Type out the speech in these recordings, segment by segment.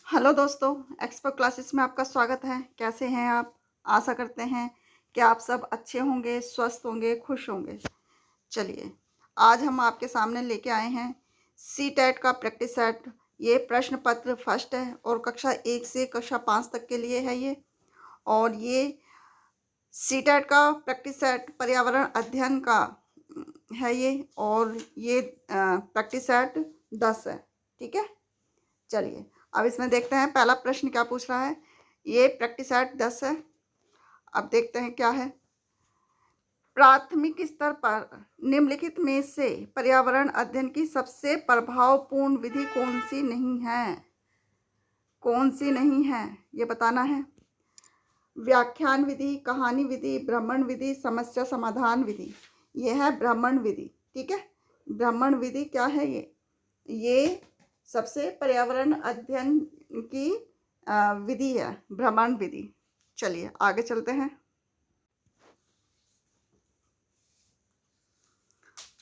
Hello दोस्तों, expert classes में आपका स्वागत है। कैसे हैं आप? आशा करते हैं कि आप सब अच्छे होंगे, स्वस्थ होंगे, खुश होंगे। चलिए, आज हम आपके सामने लेके आए हैं सीटेट का प्रैक्टिस सेट। ये प्रश्न पत्र फर्स्ट है और कक्षा 1 से कक्षा 5 तक के लिए है ये। और ये सीटेट का प्रैक्टिस सेट पर्यावरण अध्ययन का है ये। और ये प्रैक्टिस सेट 10 है। ठीक है, चलिए अब इसमें देखते हैं पहला प्रश्न क्या पूछ रहा है। ये प्रैक्टिस सेट 10 है। अब देखते हैं क्या है। प्राथमिक स्तर पर निम्नलिखित में से पर्यावरण अध्ययन की सबसे प्रभावपूर्ण विधि कौन सी नहीं है? कौन सी नहीं है ये बताना है। व्याख्यान विधि, कहानी विधि, भ्रमण विधि, समस्या समाधान विधि। ये है भ्रमण विधि। ठीक है, भ्रमण विधि क्या है? ये सबसे पर्यावरण अध्ययन की विधि है, भ्रमण विधि। चलिए आगे चलते हैं।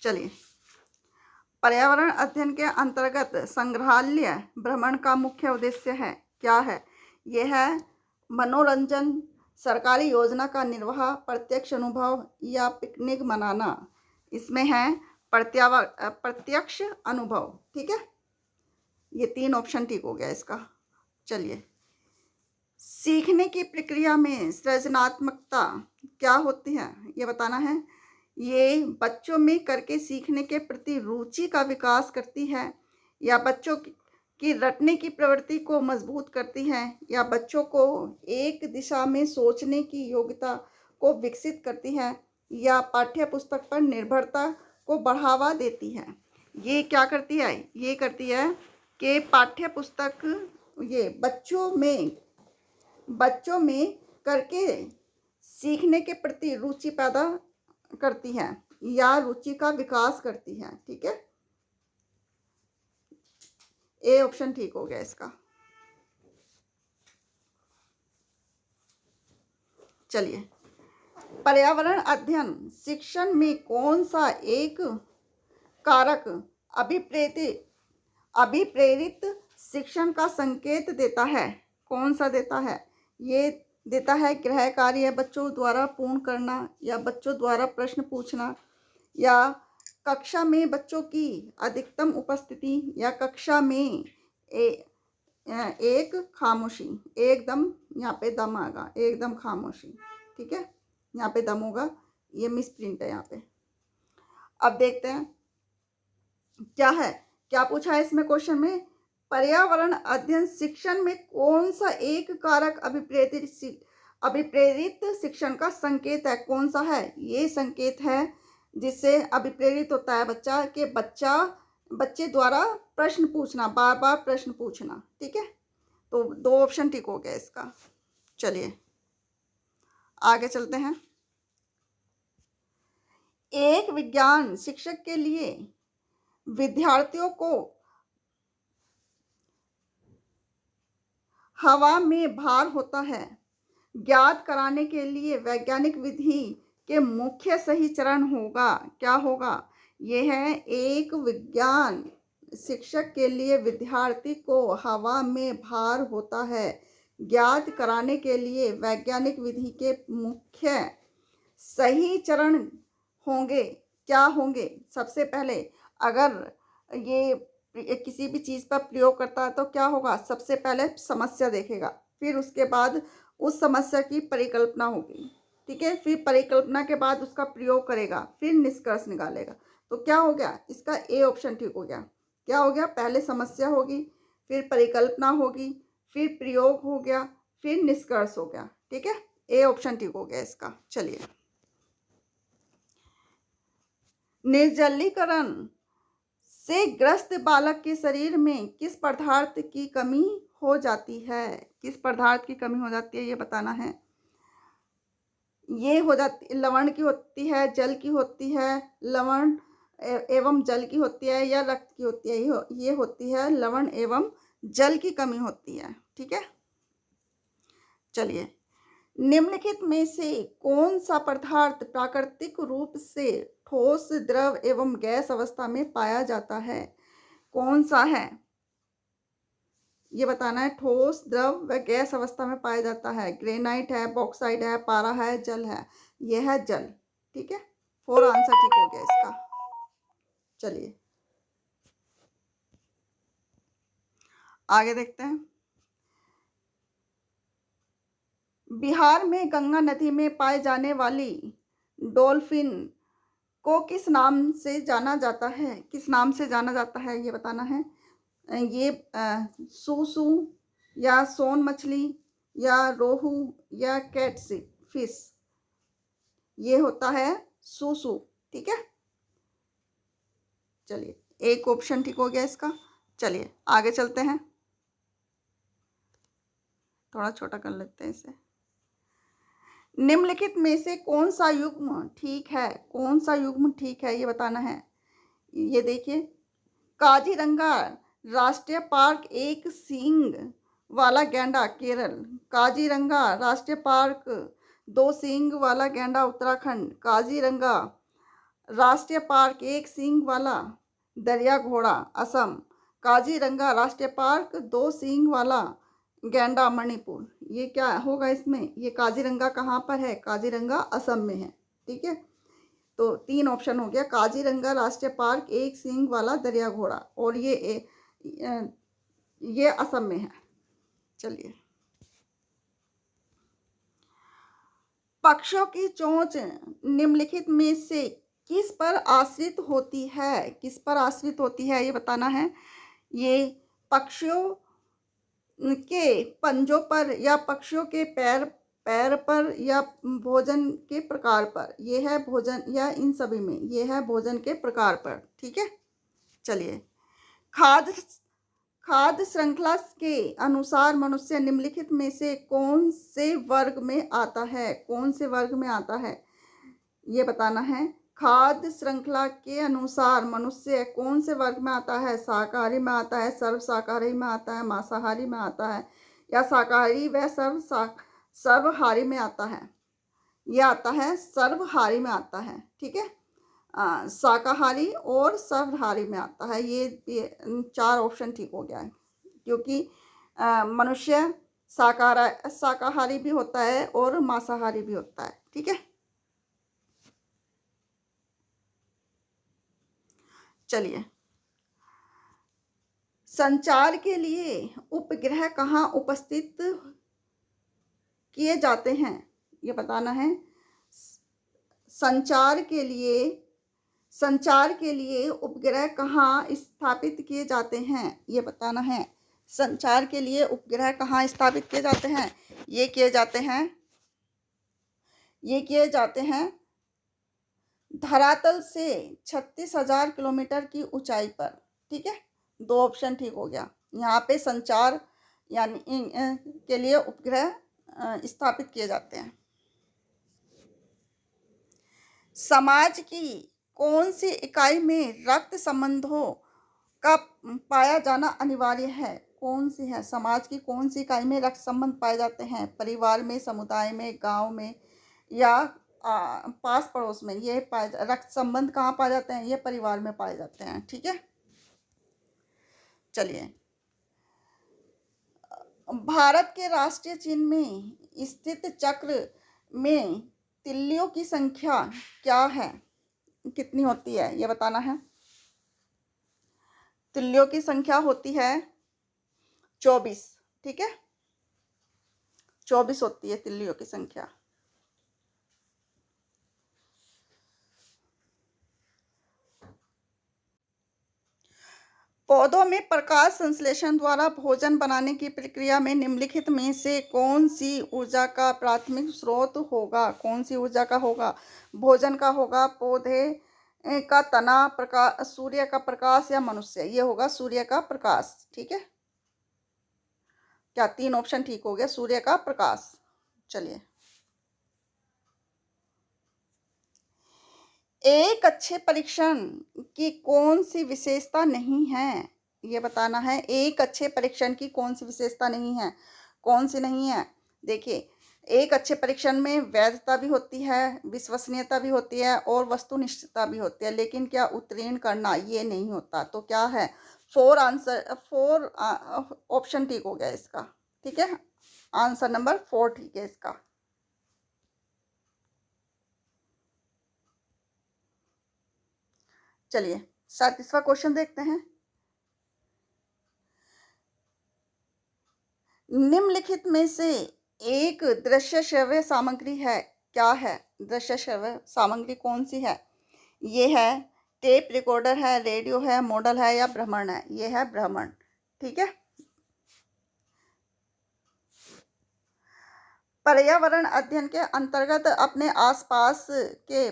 चलिए, पर्यावरण अध्ययन के अंतर्गत संग्रहालय भ्रमण का मुख्य उद्देश्य है क्या है? यह है मनोरंजन, सरकारी योजना का निर्वाह, प्रत्यक्ष अनुभव या पिकनिक मनाना। इसमें है प्रत्यक्ष अनुभव। ठीक है, ये 3 ऑप्शन ठीक हो गया इसका। चलिए, सीखने की प्रक्रिया में सृजनात्मकता क्या होती है ये बताना है। ये बच्चों में करके सीखने के प्रति रुचि का विकास करती है, या बच्चों की रटने की प्रवृत्ति को मजबूत करती है, या बच्चों को एक दिशा में सोचने की योग्यता को विकसित करती है, या पाठ्य पुस्तक पर निर्भरता को बढ़ावा देती है। ये क्या करती है? ये करती है कि पाठ्य पुस्तक ये बच्चों में करके सीखने के प्रति रुचि पैदा करती है या रुचि का विकास करती है। ठीक है, ए ऑप्शन ठीक हो गया इसका। चलिए, पर्यावरण अध्ययन शिक्षण में कौन सा एक कारक अभिप्रेरित शिक्षण का संकेत देता है? कौन सा देता है? ये देता है गृह कार्य बच्चों द्वारा पूर्ण करना, या बच्चों द्वारा प्रश्न पूछना, या कक्षा में बच्चों की अधिकतम उपस्थिति, या कक्षा में एक खामोशी। एकदम, यहाँ पे दम आएगा, एकदम खामोशी। ठीक है, यहाँ पे दम होगा, ये मिस प्रिंट है यहाँ पे। अब देखते हैं क्या है, क्या पूछा है इसमें क्वेश्चन में। पर्यावरण अध्ययन शिक्षण में कौन सा एक कारक अभिप्रेरित शिक्षण का संकेत है? कौन सा है? ये संकेत है जिससे अभिप्रेरित होता है बच्चा के बच्चे द्वारा प्रश्न पूछना, बार बार प्रश्न पूछना। ठीक है, तो 2 ऑप्शन ठीक हो गया इसका। चलिए आगे चलते हैं। एक विज्ञान शिक्षक के लिए विद्यार्थियों को हवा में भार होता है ज्ञात कराने के लिए वैज्ञानिक विधि के मुख्य सही चरण होगा। क्या होगा? यह है एक विज्ञान शिक्षक के लिए विद्यार्थी को हवा में भार होता है ज्ञात कराने के लिए वैज्ञानिक विधि के मुख्य सही चरण होंगे। क्या होंगे? सबसे पहले अगर ये किसी भी चीज़ पर प्रयोग करता है तो क्या होगा? सबसे पहले समस्या देखेगा, फिर उसके बाद उस समस्या की परिकल्पना होगी। ठीक है, फिर परिकल्पना के बाद उसका प्रयोग करेगा, फिर निष्कर्ष निकालेगा। तो क्या हो गया? इसका ए ऑप्शन ठीक हो गया। क्या हो गया? पहले समस्या होगी, फिर परिकल्पना होगी, फिर प्रयोग हो गया, फिर निष्कर्ष हो गया। ठीक है, ए ऑप्शन ठीक हो गया इसका। चलिए, निर्जलीकरण से ग्रस्त बालक के शरीर में किस पदार्थ की कमी हो जाती है? किस पदार्थ की कमी हो जाती है ये बताना है। ये हो जाती, लवण की होती है, जल की होती है, लवण एवं जल की होती है, या रक्त की होती है? ये होती है लवण एवं जल की कमी होती है। ठीक है, चलिए, निम्नलिखित में से कौन सा पदार्थ प्राकृतिक रूप से ठोस, द्रव एवं गैस अवस्था में पाया जाता है? कौन सा है? ये बताना है। ठोस, द्रव व गैस अवस्था में पाया जाता है। ग्रेनाइट है, बॉक्साइट है, पारा है, जल है। यह है जल। ठीक है, 4 आंसर ठीक हो गया इसका। चलिए आगे देखते हैं। बिहार में गंगा नदी में पाए जाने वाली डॉल्फिन को किस नाम से जाना जाता है? किस नाम से जाना जाता है ये बताना है। ये सूसू या सोन मछली या रोहू या कैटफिश फिश, ये होता है सूसू। ठीक है, चलिए एक ऑप्शन ठीक हो गया इसका। चलिए आगे चलते हैं, थोड़ा छोटा कर लेते हैं इसे। निम्नलिखित में से कौन सा युग्म ठीक है? कौन सा युग्म ठीक है ये बताना है। ये देखिए, काजीरंगा राष्ट्रीय पार्क एक सींग वाला गैंडा केरल, काजीरंगा राष्ट्रीय पार्क 2 सींग वाला गैंडा उत्तराखंड, काजीरंगा राष्ट्रीय पार्क एक सींग वाला दरिया घोड़ा असम, काजीरंगा राष्ट्रीय पार्क 2 सींग वाला गैंडा मणिपुर। ये क्या होगा इसमें? ये काजीरंगा कहाँ पर है? काजीरंगा असम में है। ठीक है, तो 3 ऑप्शन हो गया। काजीरंगा राष्ट्रीय पार्क एक सींग वाला दरिया घोड़ा, और ये असम में है। चलिए, पक्षियों की चोंच निम्नलिखित में से किस पर आश्रित होती है? किस पर आश्रित होती है ये बताना है। ये पक्षियों के पंजों पर या पक्षियों के पैर पैर पर या भोजन के प्रकार पर। ये है भोजन, या इन सभी में। ये है भोजन के प्रकार पर। ठीक है, चलिए। खाद्य खाद्य श्रृंखला के अनुसार मनुष्य निम्नलिखित में से कौन से वर्ग में आता है? कौन से वर्ग में आता है ये बताना है। खाद्य श्रृंखला के अनुसार मनुष्य कौन से वर्ग में आता है? शाकाहारी में आता है, सर्व शाकाहारी में आता है, मांसाहारी में आता है, या शाकाहारी व सर्वहारी में आता है? ये आता है सर्वहारी में आता है। ठीक है, शाकाहारी और सर्वहारी में आता है। ये 4 ऑप्शन ठीक हो गया है, क्योंकि मनुष्य शाकाहारी भी होता है और मांसाहारी भी होता है। ठीक है, चलिए। संचार के लिए उपग्रह कहाँ उपस्थित किए जाते हैं ये बताना है। संचार के लिए उपग्रह कहाँ स्थापित किए जाते हैं ये बताना है। संचार के लिए उपग्रह कहाँ स्थापित किए जाते हैं? ये किए जाते हैं धरातल से 36,000 किलोमीटर की ऊंचाई पर। ठीक है, 2 ऑप्शन ठीक हो गया। यहाँ पे संचार यानी के लिए उपग्रह स्थापित किए जाते हैं। समाज की कौन सी इकाई में रक्त संबंधों का पाया जाना अनिवार्य है? कौन सी है? समाज की कौन सी इकाई में रक्त संबंध पाए जाते हैं? परिवार में, समुदाय में, गांव में, या पास पड़ोस में? ये रक्त संबंध कहाँ पाए जाते हैं? ये परिवार में पाए जाते हैं। ठीक है, चलिए। भारत के राष्ट्रीय चिन्ह में स्थित चक्र में तिल्लियों की संख्या क्या है? कितनी होती है ये बताना है। तिल्लियों की संख्या होती है 24। ठीक है, 24 होती है तिल्लियों की संख्या। पौधों में प्रकाश संश्लेषण द्वारा भोजन बनाने की प्रक्रिया में निम्नलिखित में से कौन सी ऊर्जा का प्राथमिक स्रोत होगा? कौन सी ऊर्जा का होगा? भोजन का होगा, पौधे का तना, प्रकाश, सूर्य का प्रकाश, या मनुष्य? ये होगा सूर्य का प्रकाश। ठीक है, क्या 3 ऑप्शन ठीक हो गया? सूर्य का प्रकाश। चलिए, एक अच्छे परीक्षण की कौन सी विशेषता नहीं है ये बताना है। एक अच्छे परीक्षण की कौन सी विशेषता नहीं है? कौन सी नहीं है? देखिए, एक अच्छे परीक्षण में वैधता भी होती है, विश्वसनीयता भी होती है, और वस्तुनिष्ठता भी होती है, लेकिन क्या उत्तीर्ण करना ये नहीं होता। तो क्या है? फोर ऑप्शन ठीक हो गया इसका, ठीक है। आंसर नंबर 4 ठीक है इसका। चलिए 37वां क्वेश्चन देखते हैं। निम्नलिखित में से एक दृश्य श्रव्य सामग्री है, क्या है? दृश्य श्रव्य सामग्री कौन सी है? ये है टेप रिकॉर्डर है, रेडियो है, मॉडल है या भ्रमण है? ये है भ्रमण, ठीक है। पर्यावरण अध्ययन के अंतर्गत अपने आसपास के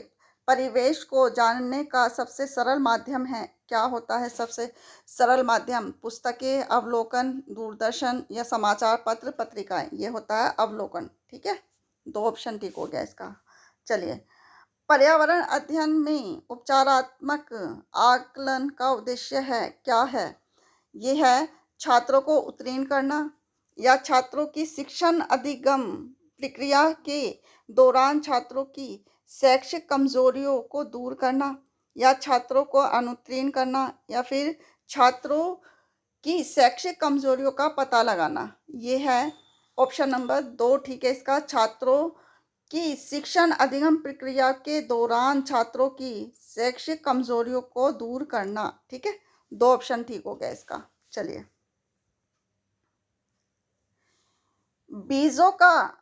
परिवेश को जानने का सबसे सरल माध्यम है, क्या होता है सबसे सरल माध्यम? पुस्तकें, अवलोकन, दूरदर्शन या समाचार पत्र पत्रिकाएं? ये होता है अवलोकन, ठीक है। 2 ऑप्शन ठीक हो गया इसका। चलिए, पर्यावरण अध्ययन में उपचारात्मक आकलन का उद्देश्य है, क्या है? ये है छात्रों को उत्तीर्ण करना, या छात्रों की शिक्षण अधिगम प्रक्रिया के दौरान छात्रों की शैक्षिक कमजोरियों को दूर करना, या छात्रों को अनुत्तीर्ण करना, या फिर छात्रों की शैक्षिक कमजोरियों का पता लगाना। ये है ऑप्शन नंबर 2 ठीक है इसका। छात्रों की शिक्षण अधिगम प्रक्रिया के दौरान छात्रों की शैक्षिक कमजोरियों को दूर करना, ठीक है। 2 ऑप्शन ठीक हो गया इसका। चलिए, बीजों का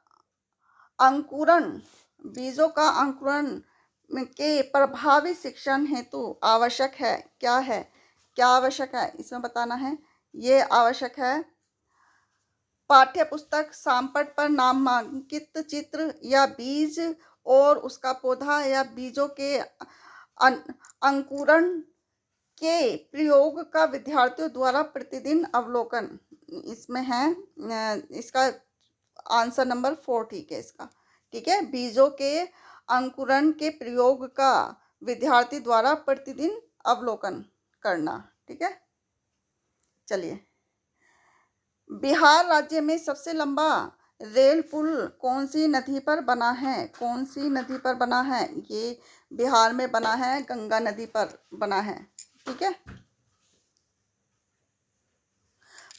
अंकुरण के प्रभावी शिक्षण हेतु आवश्यक है, क्या है? क्या आवश्यक है इसमें बताना है। ये आवश्यक है पाठ्य पुस्तक, सामपट पर नामांकित चित्र, या बीज और उसका पौधा, या बीजों के अंकुरण के प्रयोग का विद्यार्थियों द्वारा प्रतिदिन अवलोकन। इसमें है इसका आंसर नंबर 4 ठीक है इसका, ठीक है। बीजों के अंकुरण के प्रयोग का विद्यार्थी द्वारा प्रतिदिन अवलोकन करना, ठीक है। चलिए, बिहार राज्य में सबसे लंबा रेल पुल कौन सी नदी पर बना है? कौन सी नदी पर बना है? ये बिहार में बना है, गंगा नदी पर बना है, ठीक है।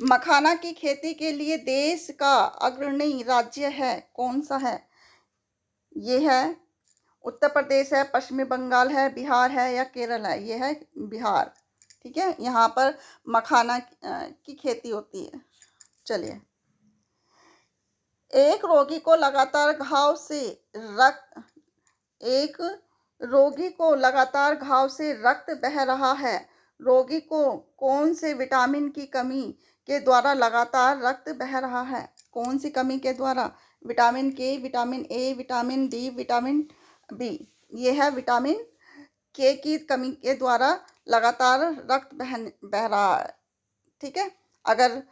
मखाना की खेती के लिए देश का अग्रणी राज्य है, कौन सा है? ये है उत्तर प्रदेश है, पश्चिमी बंगाल है, बिहार है या केरल है? ये है बिहार, ठीक है। यहाँ पर मखाना की खेती होती है। चलिए, एक रोगी को लगातार घाव से रक्त बह रहा है। रोगी को कौन से विटामिन की कमी के द्वारा लगातार रक्त बह रहा है? कौन सी कमी के द्वारा? Vitamin K, vitamin A, vitamin D, vitamin B? ये है विटामिन के की कमी के द्वारा लगातार रक्त बह रहा है, ठीक है। अगर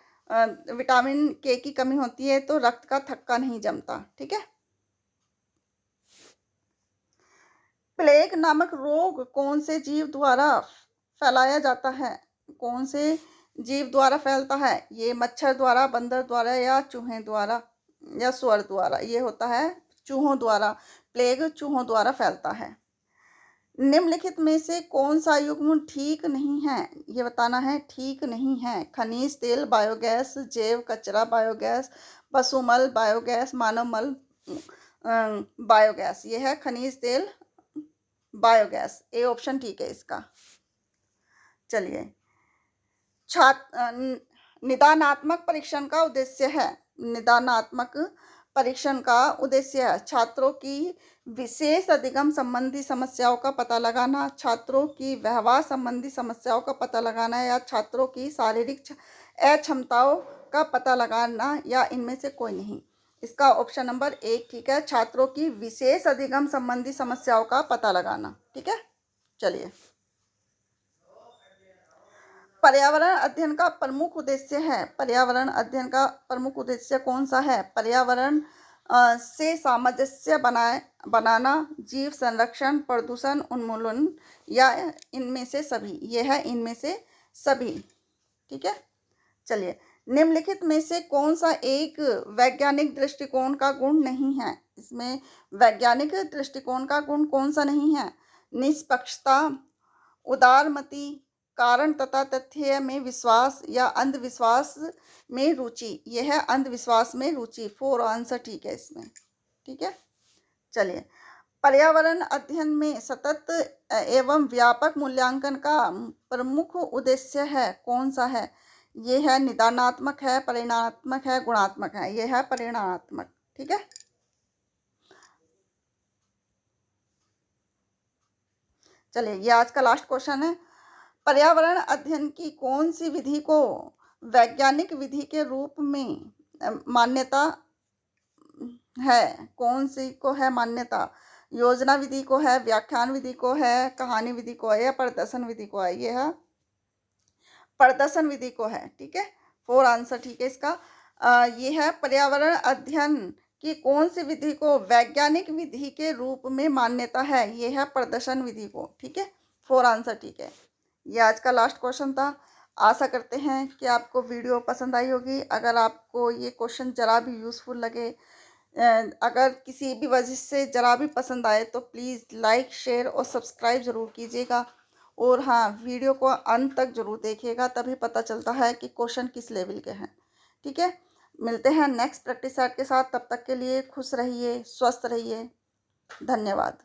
विटामिन के की कमी होती है तो रक्त का थक्का नहीं जमता, ठीक है। प्लेग नामक रोग कौन से जीव द्वारा फैलाया जाता है? कौन से जीव द्वारा फैलता है? ये मच्छर द्वारा, बंदर द्वारा, या चूहे द्वारा, या सुअर द्वारा? ये होता है चूहों द्वारा। प्लेग चूहों द्वारा फैलता है। निम्नलिखित में से कौन सा युग्म ठीक नहीं है? ये बताना है, ठीक नहीं है। खनिज तेल बायोगैस, जैव कचरा बायोगैस, पशुमल बायोगैस, मानव मल बायोगैस। ये है खनिज तेल बायोगैस। ए ऑप्शन ठीक है इसका। चलिए, निदानात्मक परीक्षण का उद्देश्य है। निदानात्मक परीक्षण का उद्देश्य है छात्रों की विशेष अधिगम संबंधी समस्याओं का पता लगाना, छात्रों की व्यवहार संबंधी समस्याओं का पता लगाना, या छात्रों की शारीरिक अक्षमताओं का पता लगाना, या इनमें से कोई नहीं। इसका ऑप्शन नंबर 1 ठीक है, छात्रों की विशेष अधिगम संबंधी समस्याओं का पता लगाना, ठीक है। चलिए, पर्यावरण अध्ययन का प्रमुख उद्देश्य है। पर्यावरण अध्ययन का प्रमुख उद्देश्य कौन सा है? पर्यावरण से सामंजस्य बनाना, जीव संरक्षण, प्रदूषण उन्मूलन, या इनमें से सभी? ये है इनमें से सभी, ठीक है। चलिए, निम्नलिखित में से कौन सा एक वैज्ञानिक दृष्टिकोण का गुण नहीं है? इसमें वैज्ञानिक दृष्टिकोण का गुण कौन सा नहीं है? निष्पक्षता, उदारमति, कारण तथा तथ्य में विश्वास या अंधविश्वास में रुचि। यह है अंधविश्वास में रुचि। 4 आंसर ठीक है इसमें। ठीक है, चलिए। पर्यावरण अध्ययन में सतत एवं व्यापक मूल्यांकन का प्रमुख उद्देश्य है, कौन सा है? ये है निदानात्मक है, परिमाणात्मक है, गुणात्मक है। ये है परिमाणात्मक। ठीक है, चलिए ये आज का लास्ट क्वेश्चन है। पर्यावरण अध्ययन की कौन सी विधि को वैज्ञानिक विधि के रूप में मान्यता है? कौन सी को है मान्यता? योजना विधि को है, व्याख्यान विधि को है, कहानी विधि को है, या प्रदर्शन विधि को है? ये है प्रदर्शन विधि को है। ठीक है, 4 आंसर ठीक है इसका। ये है पर्यावरण अध्ययन की कौन सी विधि को वैज्ञानिक विधि के रूप में मान्यता है? ये है प्रदर्शन विधि को। ठीक है, 4 आंसर ठीक है। ये आज का लास्ट क्वेश्चन था। आशा करते हैं कि आपको वीडियो पसंद आई होगी। अगर आपको ये क्वेश्चन ज़रा भी यूज़फुल लगे, अगर किसी भी वजह से ज़रा भी पसंद आए, तो प्लीज़ लाइक, शेयर और सब्सक्राइब ज़रूर कीजिएगा। और हाँ, वीडियो को अंत तक ज़रूर देखिएगा, तभी पता चलता है कि क्वेश्चन किस लेवल के हैं। ठीक है, मिलते हैं नेक्स्ट प्रैक्टिस सेट के साथ। तब तक के लिए खुश रहिए, स्वस्थ रहिए। धन्यवाद।